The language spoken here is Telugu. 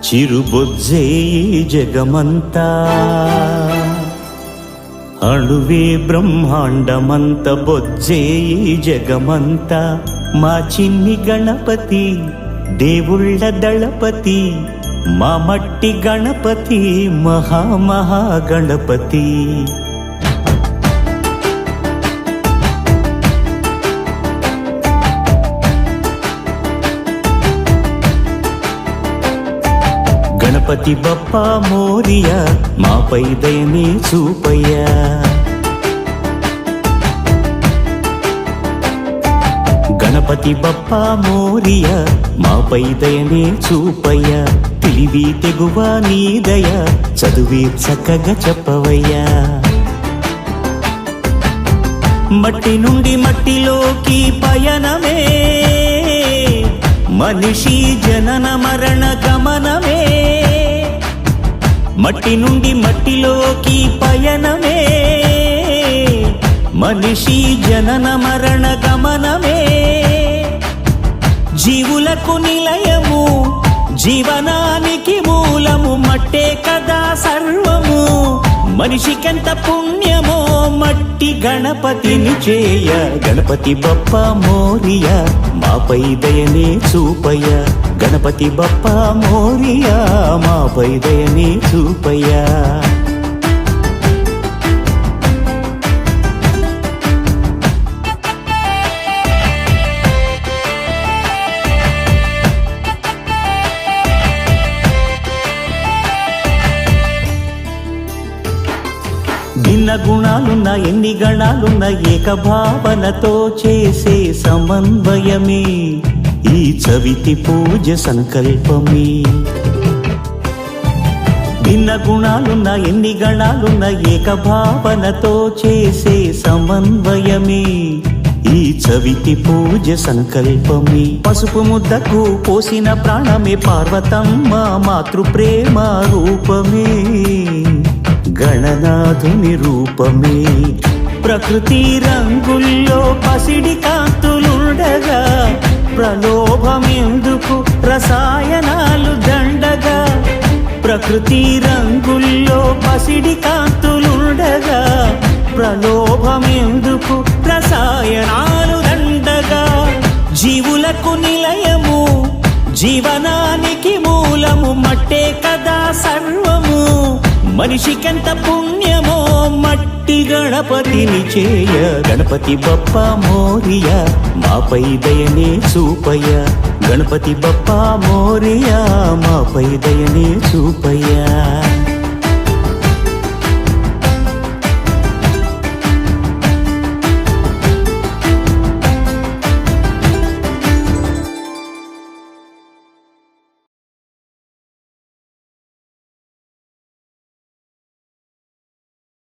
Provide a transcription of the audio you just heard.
చిరుబొజ్జే జగమంతా అణువే బ్రహ్మాండమంత బొజ్జే జగమంత మా చిన్ని గణపతి దేవుళ్ళ దళపతి మా మట్టి గణపతి మహామహాగణపతి గణపతి బప్పా మోరియా మాపై దయనే చూపయ్యా గణపతి బప్పా మోరియా మాపై దయనే చూపయ్యా తెలివి తెగువ నీ దయ చదువే చక్కగా చెప్పవయ్యా మట్టి నుండి మట్టిలోకి పయనమే మనిషి జనన మరణ గమనమే మట్టి నుండి మట్టిలోకి పయనమే మనిషి జనన మరణ గమనమే జీవులకు నిలయము జీవనానికి మూలము మట్టే కదా సర్వము మనిషికెంత పుణ్యమో మట్టి గణపతిని చేయ గణపతి బప్పా మోరియా మాపై దయనే చూపయ్య గణపతి బప్పా మోరియా మాపై దయనే చూపయ్యా భిన్న గుణాలున్న ఎన్ని గణాలున్న ఏకభావనతో చేసే సమన్వయమే ఈ చవితి పూజ సంకల్పమే భిన్న గుణాలున్న ఎన్ని గణాలున్న ఏకభావనతో చేసే సమన్వయమే ఈ చవితి పూజ సంకల్పమే పసుపు ముద్దకు పోసిన ప్రాణమే పార్వతమ్మ మాతృప్రేమ రూపమే గణనాథుని రూపమే ప్రకృతి రంగుల్లో పసిడి కాంతులుండగా ప్రలోభమెందుకు రసాయనాలు దండగా ప్రకృతి రంగుల్లో పసిడి కాంతులుండగా ప్రలోభమెందుకు రసాయనాలు దండగా జీవులకు నిలయము జీవనానికి మూలము మట్టే కదా సర్వము మనిషికెంత పుణ్యమో మట్టి గణపతిని చేయ గణపతి బప్పా మోరియా మాపై దయనే చూపయ్య గణపతి బప్పా మోరియా మాపై దయనే